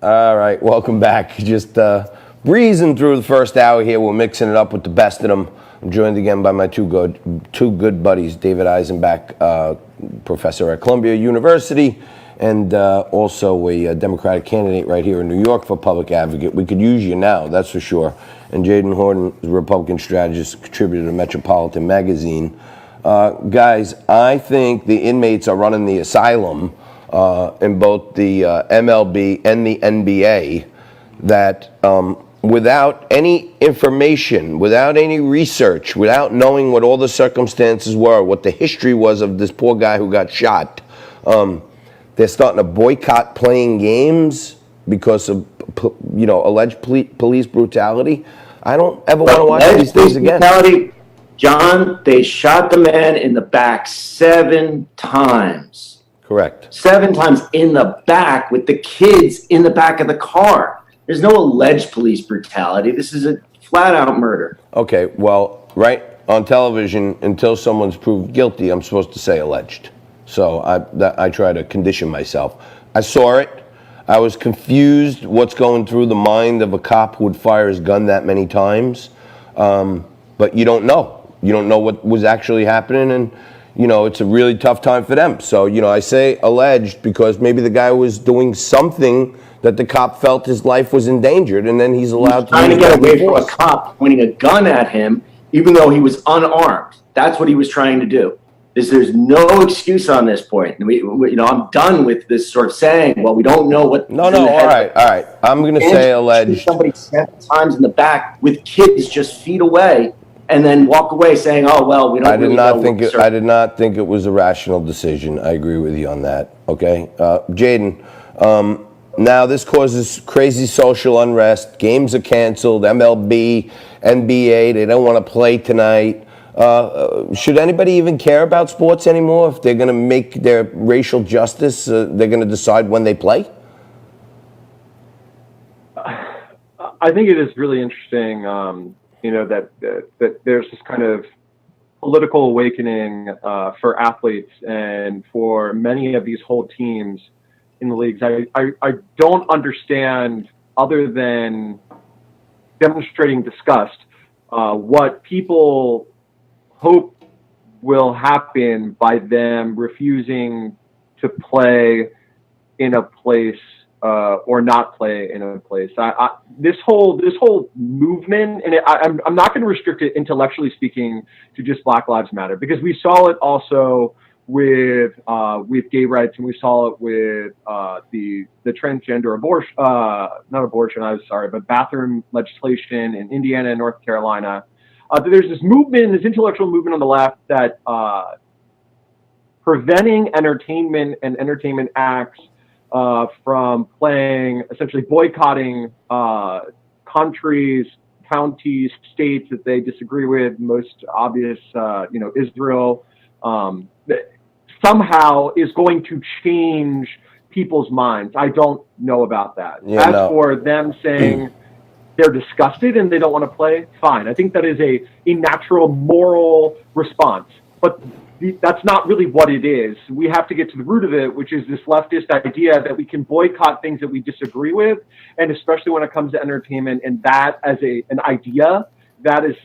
All right, welcome back. Just breezing through the first hour here. We're mixing it up with the best of them. I'm joined again by my two good buddies, David Eisenbach, professor at Columbia University, and also a Democratic candidate right here in New York for public advocate. We could use you now, that's for sure. And Jadan Horyn, Republican strategist, contributor to Metropolitan Magazine. Guys, I think the inmates are running the asylum in both the MLB and the NBA, that without any information, without any research, without knowing what all the circumstances were, what the history was of this poor guy who got shot, they're starting to boycott playing games because of, alleged police brutality. I don't ever want to watch these things again. Brutality, John, they shot the man in the back 7 times. Correct. 7 times in the back with the kids in the back of the car. There's no alleged police brutality. This is a flat-out murder. Okay, well, right on television, until someone's proved guilty, I'm supposed to say alleged. So I try to condition myself. I saw it. I was confused what's going through the mind of a cop who would fire his gun that many times. But you don't know. You don't know what was actually happening, and it's a really tough time for them. So, I say alleged because maybe the guy was doing something that the cop felt his life was endangered, and then he's allowed to trying to get away from a cop pointing a gun at him, even though he was unarmed. That's what he was trying to do. There's no excuse on this point. I'm done with this sort of saying, well, we don't know what. No, all right. I'm going to say alleged. Somebody 7 times in the back with kids just feet away, and then walk away saying, "Oh well, we don't." I did not think it was a rational decision. I agree with you on that. Okay, Jadan. Now this causes crazy social unrest. Games are canceled. MLB, NBA, they don't want to play tonight. Should anybody even care about sports anymore? If they're going to make their racial justice, they're going to decide when they play? I think it is really interesting, that there's this kind of political awakening for athletes and for many of these whole teams in the leagues. I don't understand, other than demonstrating disgust, what people hope will happen by them refusing to play in a place or not play in a place. This whole movement, and I'm not going to restrict it, intellectually speaking, to just Black Lives Matter, because we saw it also with gay rights, and we saw it with the transgender but bathroom legislation in Indiana and North Carolina. There's this movement, this intellectual movement on the left that preventing entertainment and entertainment acts from playing, essentially boycotting countries, counties, states that they disagree with, most obvious, Israel, somehow is going to change people's minds. I don't know about that. For them saying they're disgusted and they don't want to play, fine. I think that is a natural moral response. But that's not really what it is. We have to get to the root of it, which is this leftist idea that we can boycott things that we disagree with, and especially when it comes to entertainment, and that as an idea, that is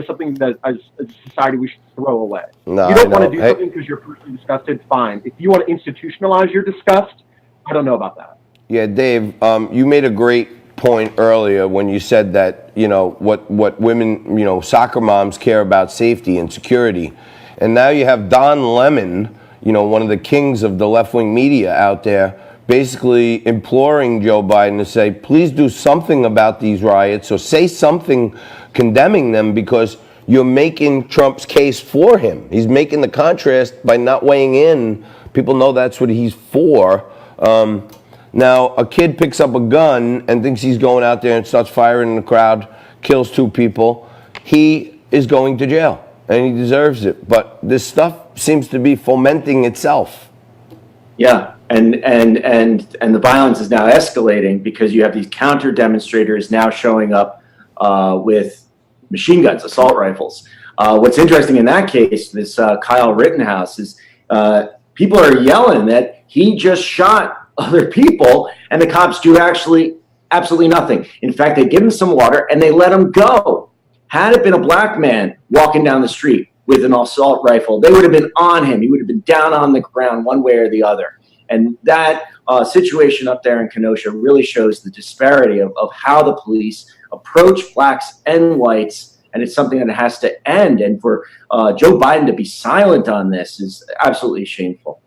something that as a society we should throw away. No, you don't want to do something because you're personally disgusted, fine. If you want to institutionalize your disgust, I don't know about that. Yeah, Dave, you made a great point earlier when you said that, what women, soccer moms care about safety and security. And now you have Don Lemon, one of the kings of the left-wing media out there, basically imploring Joe Biden to say, please do something about these riots, or say something condemning them, because you're making Trump's case for him. He's making the contrast by not weighing in. People know that's what he's for. Now, a kid picks up a gun and thinks he's going out there and starts firing in the crowd, kills 2 people. He is going to jail, and he deserves it. But this stuff seems to be fomenting itself. Yeah, and the violence is now escalating because you have these counter demonstrators now showing up with machine guns, assault rifles. What's interesting in that case, this Kyle Rittenhouse, is people are yelling that he just shot other people, and the cops do absolutely nothing. In fact, they give him some water and they let him go. Had it been a black man walking down the street with an assault rifle, they would have been on him. He would have been down on the ground one way or the other. And that situation up there in Kenosha really shows the disparity of how the police approach blacks and whites. And it's something that has to end. And for Joe Biden to be silent on this is absolutely shameful.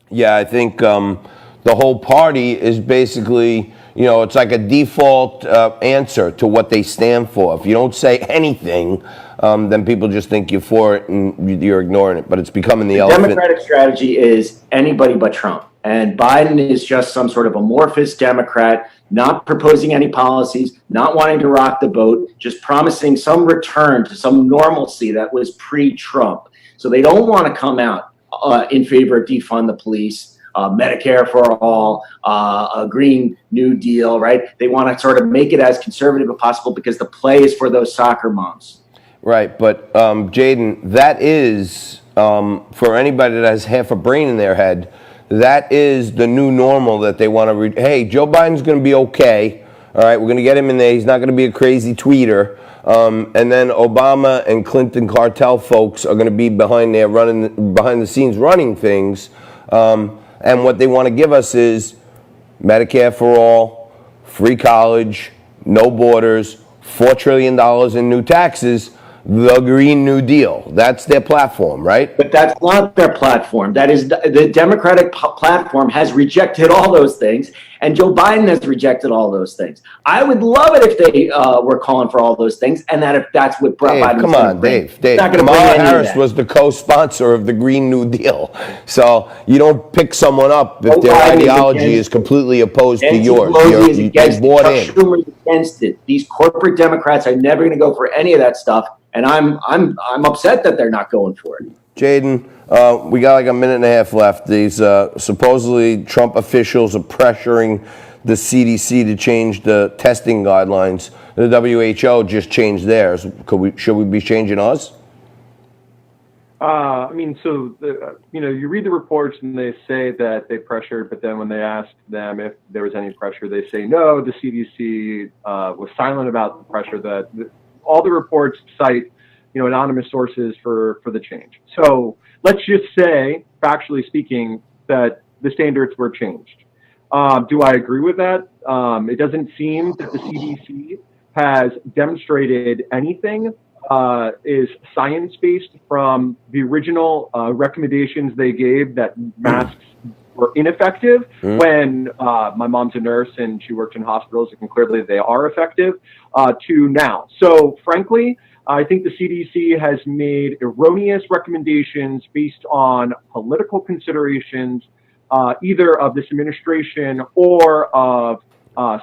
Yeah, I think the whole party is basically, it's like a default answer to what they stand for. If you don't say anything, then people just think you're for it and you're ignoring it. But it's becoming the elephant. Democratic strategy is anybody but Trump. And Biden is just some sort of amorphous Democrat, not proposing any policies, not wanting to rock the boat, just promising some return to some normalcy that was pre-Trump. So they don't want to come out in favor of defund the police, Medicare for all, a Green New Deal, right? They want to sort of make it as conservative as possible because the play is for those soccer moms. Right, but Jadan, that is, for anybody that has half a brain in their head, that is the new normal that they want to hey, Joe Biden's going to be okay. All right, we're going to get him in there. He's not going to be a crazy tweeter. And then Obama and Clinton cartel folks are going to be behind the scenes running things. And what they want to give us is Medicare for all, free college, no borders, $4 trillion in new taxes, the Green New Deal. That's their platform, right? But that's not their platform. That is the Democratic platform has rejected all those things, and Joe Biden has rejected all those things. I would love it if they were calling for all those things, and that if that's what Biden. Come on, Dave. Kamala Harris was the co-sponsor of the Green New Deal, so you don't pick someone up if their ideology is completely opposed to yours. You're bought in. Schumer is against it. These corporate Democrats are never going to go for any of that stuff. And I'm upset that they're not going for it. Jadan, we got like a minute and a half left. These supposedly Trump officials are pressuring the CDC to change the testing guidelines. The WHO just changed theirs. Should we be changing ours? You read the reports and they say that they pressured, but then when they asked them if there was any pressure, they say no. The CDC was silent about the pressure. All the reports cite, anonymous sources for the change. So let's just say, factually speaking, that the standards were changed. Do I agree with that? It doesn't seem that the CDC has demonstrated anything is science-based from the original recommendations they gave that masks were ineffective when my mom's a nurse and she worked in hospitals, and clearly they are effective, to now. So frankly, I think the CDC has made erroneous recommendations based on political considerations, either of this administration or of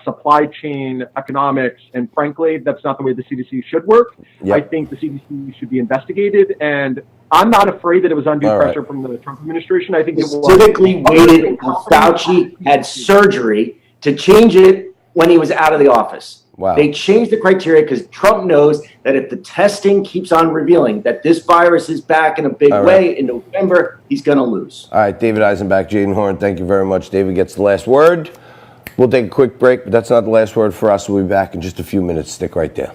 supply chain economics. And frankly, that's not the way the CDC should work. Yep. I think the CDC should be investigated, and I'm not afraid that it was undue pressure from the Trump administration. I think it specifically waited until Fauci had surgery to change it when he was out of the office. Wow. They changed the criteria because Trump knows that if the testing keeps on revealing that this virus is back in a big way in November, he's going to lose. All right, David Eisenbach, Jadan Horyn, thank you very much. David gets the last word. We'll take a quick break, but that's not the last word for us. We'll be back in just a few minutes. Stick right there.